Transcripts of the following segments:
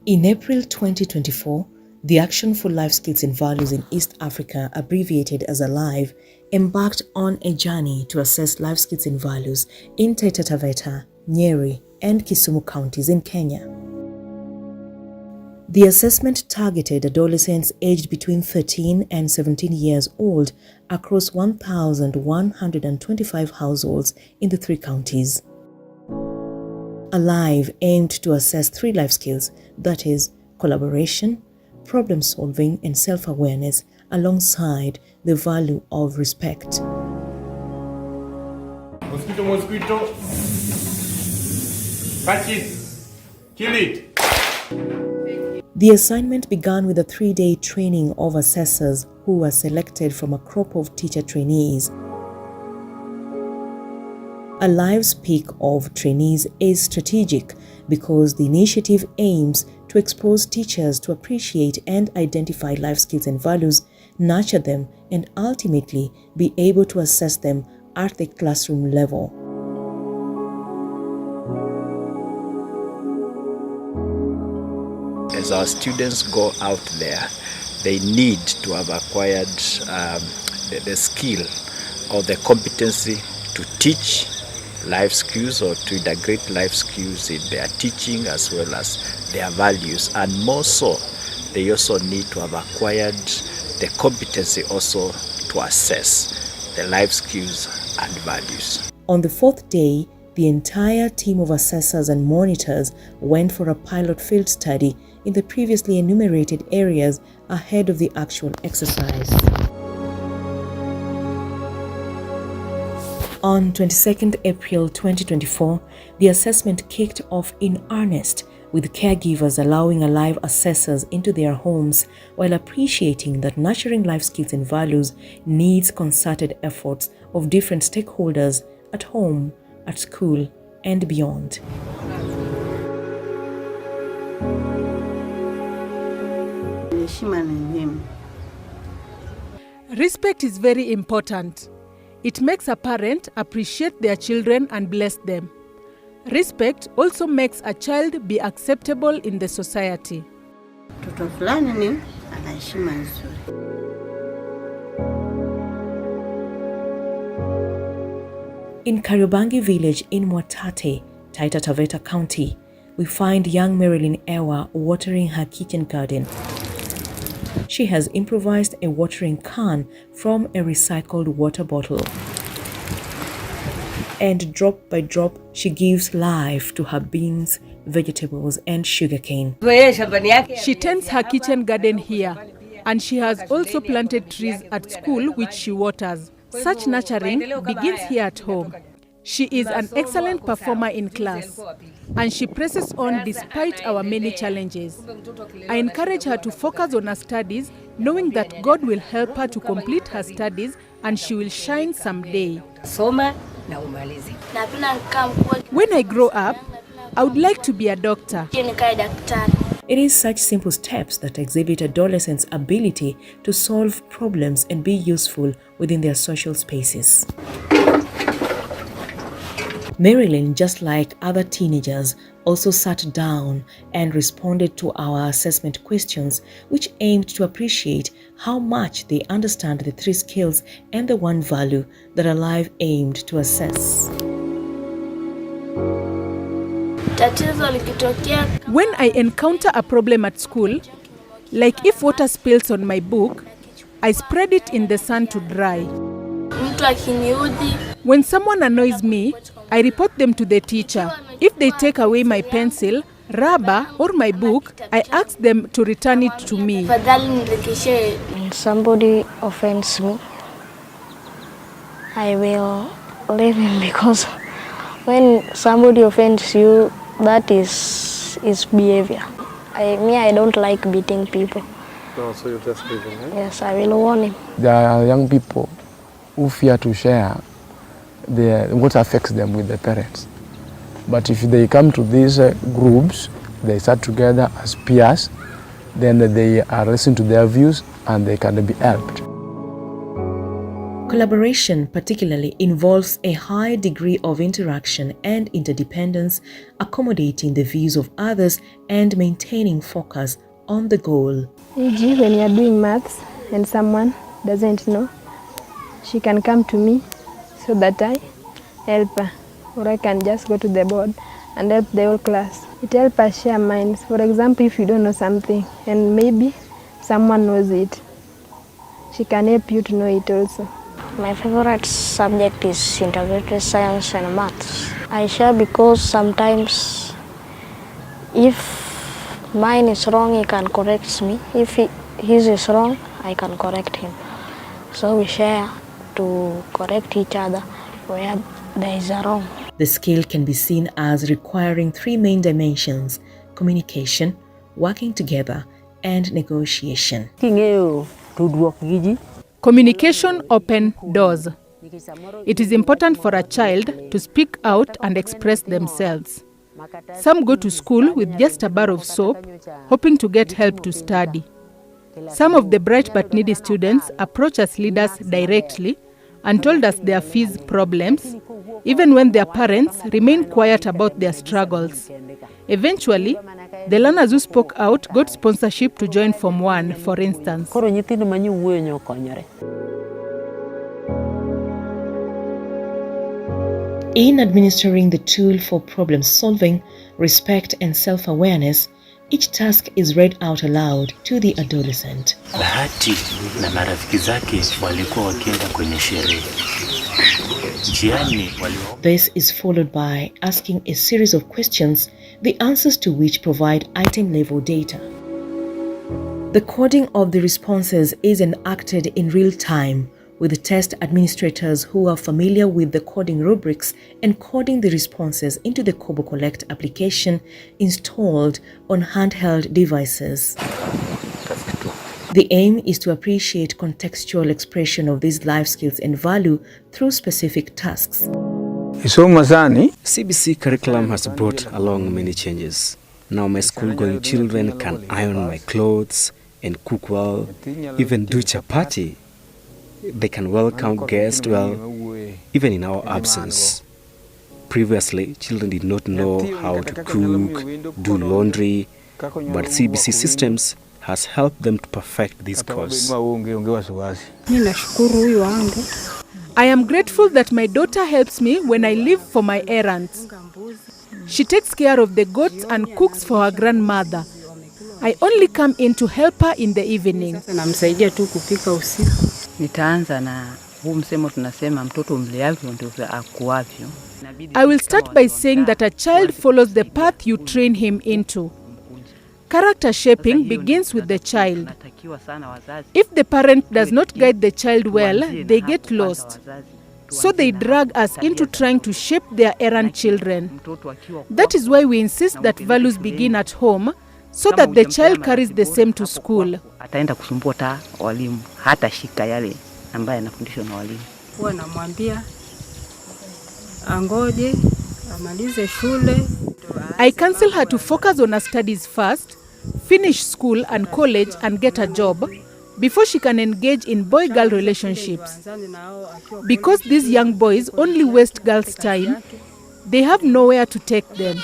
In April 2024, the Action for Life Skills and Values in East Africa, abbreviated as ALiVE, embarked on a journey to assess life skills and values in Taita Taveta, Nyeri, and Kisumu counties in Kenya. The assessment targeted adolescents aged between 13 and 17 years old across 1,125 households in the 3 counties. ALiVE aimed to assess 3 life skills, that is, collaboration, problem solving, and self-awareness, alongside the value of respect. Mosquito. Catch it. Kill it. The assignment began with a 3-day training of assessors who were selected from a crop of teacher trainees. ALiVE's pick of trainees is strategic because the initiative aims to expose teachers to appreciate and identify life skills and values, nurture them, and ultimately be able to assess them at the classroom level. As our students go out there, they need to have acquired the skill or the competency to teach life skills or to integrate life skills in their teaching as well as their values. And more so, they also need to have acquired the competency also to assess the life skills and values. On the 4th day, the entire team of assessors and monitors went for a pilot field study in the previously enumerated areas ahead of the actual exercise. On 22nd April 2024, the assessment kicked off in earnest, with caregivers allowing ALiVE assessors into their homes while appreciating that nurturing life skills and values needs concerted efforts of different stakeholders at home, at school, and beyond. Respect is very important. It makes a parent appreciate their children and bless them. Respect also makes a child be acceptable in the society. In Kariobangi village in Mwatate, Taita Taveta County, we find young Marilyn Ewa watering her kitchen garden. She has improvised a watering can from a recycled water bottle. And drop by drop, she gives life to her beans, vegetables, and sugarcane. She tends her kitchen garden here, and she has also planted trees at school which she waters. Such nurturing begins here at home. She is an excellent performer in class, and she presses on despite our many challenges. I encourage her to focus on her studies, knowing that God will help her to complete her studies and she will shine someday. When I grow up, I would like to be a doctor. It is such simple steps that exhibit adolescents' ability to solve problems and be useful within their social spaces. Marilyn, just like other teenagers, also sat down and responded to our assessment questions, which aimed to appreciate how much they understand the 3 skills and the 1 value that ALiVE aimed to assess. When I encounter a problem at school, like if water spills on my book, I spread it in the sun to dry. When someone annoys me, I report them to the teacher. If they take away my pencil, rubber, or my book, I ask them to return it to me. When somebody offends me, I will leave him, because when somebody offends you, that is behavior. I don't like beating people. No, so you just leave him, eh? Yes, I will warn him. There are young people who fear to share what affects them with the parents. But if they come to these groups, they start together as peers, then they are listening to their views and they can be helped. Collaboration particularly involves a high degree of interaction and interdependence, accommodating the views of others and maintaining focus on the goal. E.g., when you are doing maths and someone doesn't know, she can come to me so that I help her, or I can just go to the board and help the whole class. It helps us share minds. For example, if you don't know something and maybe someone knows it, she can help you to know it also. My favorite subject is integrated science and maths. I share because sometimes if mine is wrong, he can correct me. If his is wrong, I can correct him. So we share to correct each other where there is a wrong. The skill can be seen as requiring three main dimensions: communication, working together, and negotiation. Communication opens doors. It is important for a child to speak out and express themselves. Some go to school with just a bar of soap, hoping to get help to study. Some of the bright but needy students approach us leaders directly and told us their fees problems, even when their parents remain quiet about their struggles. Eventually, the learners who spoke out got sponsorship to join Form 1, for instance. In administering the tool for problem solving, respect and self-awareness, each task is read out aloud to the adolescent. Bahati na marafiki zake walikuwa wakienda kwenye sherehe. This is followed by asking a series of questions, the answers to which provide item-level data. The coding of the responses is enacted in real time, with the test administrators who are familiar with the coding rubrics encoding the responses into the Kobo Collect application installed on handheld devices. The aim is to appreciate contextual expression of these life skills and value through specific tasks. CBC curriculum has brought along many changes. Now my school-going children can iron my clothes and cook well, even do chapati. They can welcome guests well, even in our absence. Previously, children did not know how to cook, do laundry, but CBC systems has helped them to perfect this course. I am grateful that my daughter helps me when I leave for my errands. She takes care of the goats and cooks for her grandmother. I only come in to help her in the evening. I will start by saying that a child follows the path you train him into. Character shaping begins with the child. If the parent does not guide the child well, they get lost. So they drag us into trying to shape their errant children. That is why we insist that values begin at home, so that the child carries the same to school. I counsel her to focus on her studies first, finish school and college and get a job before she can engage in boy-girl relationships. Because these young boys only waste girls' time, they have nowhere to take them.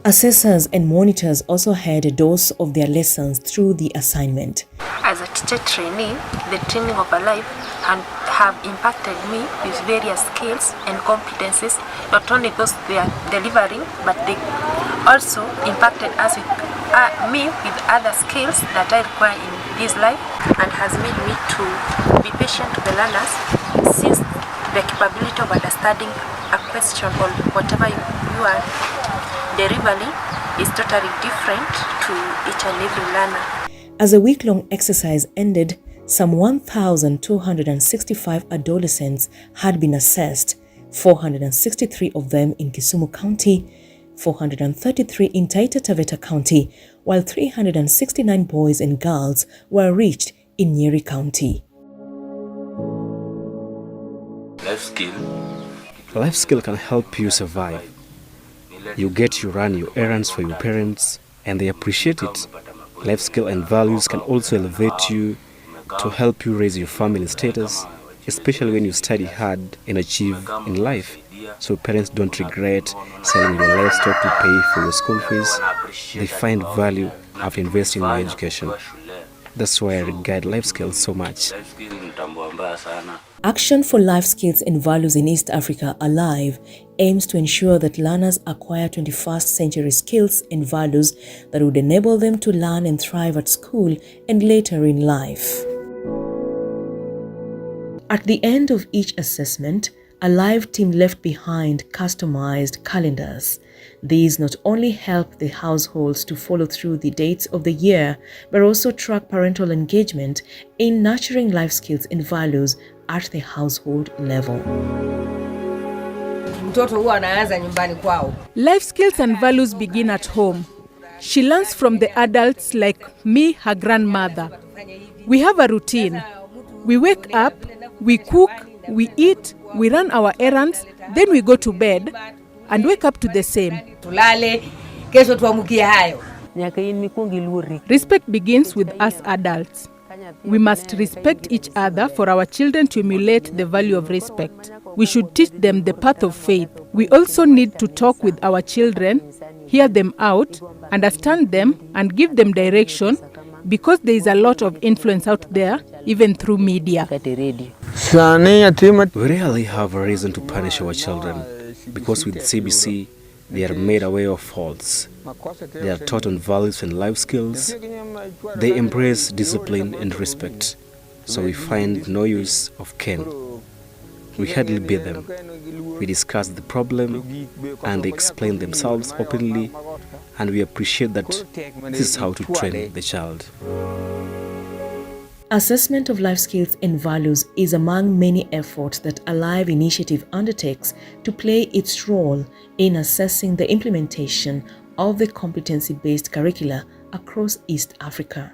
Assessors and monitors also had a dose of their lessons through the assignment. As a teacher trainee, the training of ALiVE have impacted me with various skills and competencies, not only those they are delivering, but they also impacted us with me with other skills that I require in this life, and has made me to be patient to the learners, since the capability of understanding a question or whatever you are delivering is totally different to each and every learner. As a week-long exercise ended, some 1,265 adolescents had been assessed, 463 of them in Kisumu County, 433 in Taita Taveta County, while 369 boys and girls were reached in Nyeri County. Life skill can help you survive. You get to run your errands for your parents, and they appreciate it. Life skill and values can also elevate you to help you raise your family status, especially when you study hard and achieve in life. So parents don't regret selling your livestock to pay for your school fees. They find value after investing in your education. That's why I regard life skills so much. Action for Life Skills and Values in East Africa, ALiVE, aims to ensure that learners acquire 21st century skills and values that would enable them to learn and thrive at school and later in life. At the end of each assessment, ALiVE team left behind customized calendars. These not only help the households to follow through the dates of the year, but also track parental engagement in nurturing life skills and values at the household level. Life skills and values begin at home. She learns from the adults like me, her grandmother. We have a routine. We wake up, we cook, we eat, we run our errands, then we go to bed and wake up to the same. Respect begins with us adults. We must respect each other for our children to emulate the value of respect. We should teach them the path of faith. We also need to talk with our children, hear them out, understand them, and give them direction, because there is a lot of influence out there, even through media. We rarely have a reason to punish our children, because with CBC, they are made aware of faults. They are taught on values and life skills. They embrace discipline and respect. So we find no use of cane. We hardly beat them. We discuss the problem and they explain themselves openly, and we appreciate that this is how to train the child. Assessment of life skills and values is among many efforts that ALiVE initiative undertakes to play its role in assessing the implementation of the competency-based curricula across East Africa.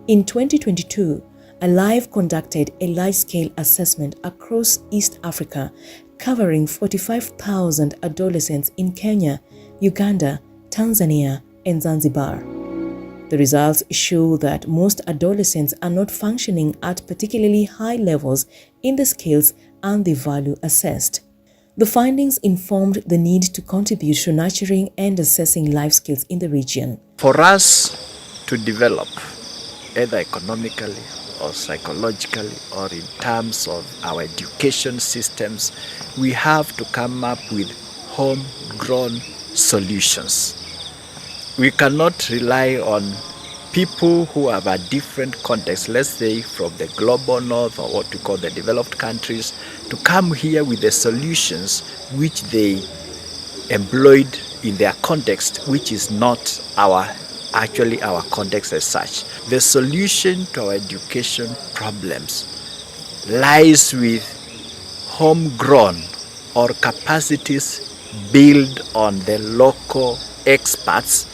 In 2022, ALiVE conducted a large-scale assessment across East Africa, covering 45,000 adolescents in Kenya, Uganda, Tanzania, and Zanzibar. The results show that most adolescents are not functioning at particularly high levels in the skills and the value assessed. The findings informed the need to contribute to nurturing and assessing life skills in the region. For us to develop, either economically or psychologically or in terms of our education systems, we have to come up with homegrown solutions. We cannot rely on people who have a different context, let's say from the global north or what we call the developed countries, to come here with the solutions which they employed in their context, which is not actually our context as such. The solution to our education problems lies with homegrown or capacities built on the local experts,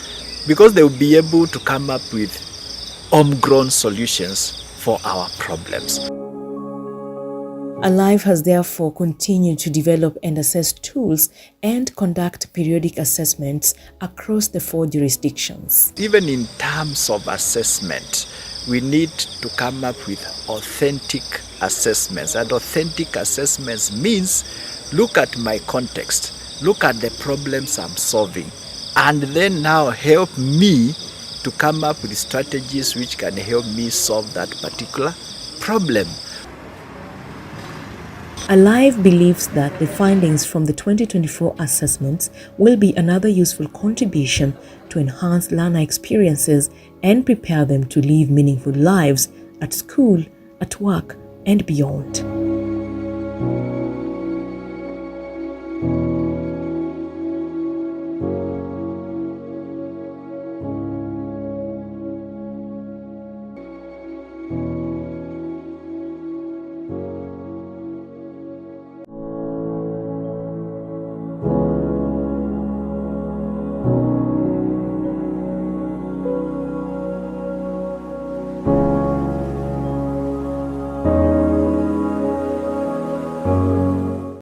because they will be able to come up with homegrown solutions for our problems. ALiVE has therefore continued to develop and assess tools and conduct periodic assessments across the 4 jurisdictions. Even in terms of assessment, we need to come up with authentic assessments. And authentic assessments means look at my context, look at the problems I'm solving, and then now help me to come up with strategies which can help me solve that particular problem. ALiVE believes that the findings from the 2024 assessments will be another useful contribution to enhance learner experiences and prepare them to live meaningful lives at school, at work, and beyond.